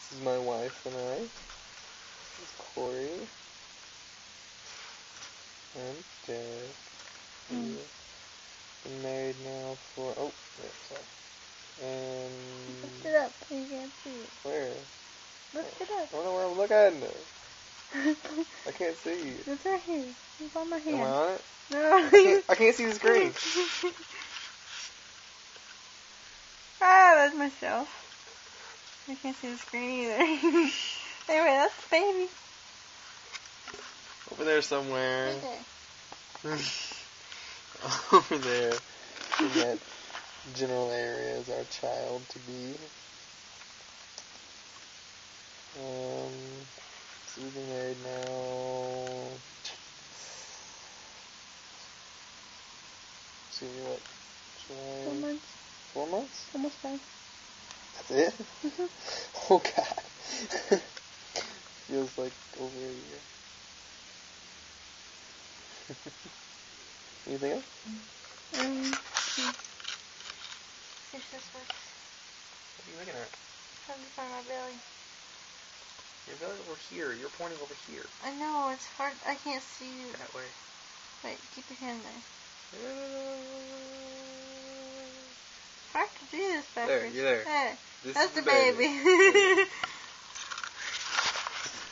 This is my wife and I. This is Corey. And Derek. We've been married now for... Oh, yeah, sorry. And... Lift it up so you can't see it. Where? Lift it up. I don't know where I'm looking. I can't see. It's right here. It's on my hand. Am I on it? No. I can't see the screen. Ah, that's myself. I can't see the screen either. Anyway, that's the baby. Over there somewhere. Right there. Over there. In that general area is our child to be. So we've been married now. See what? July. 4 months. 4 months? Almost 5. That's it? Oh God. Feels like over a year. Anything else? See if this works. What are you looking at? Trying to find my belly. Your belly's over here. You're pointing over here. I know, it's hard. I can't see you. That way. Wait, keep your hand there. Hard to do this backwards. There, you're there. Hey, This that's is the the baby. baby.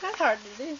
That's hard to do.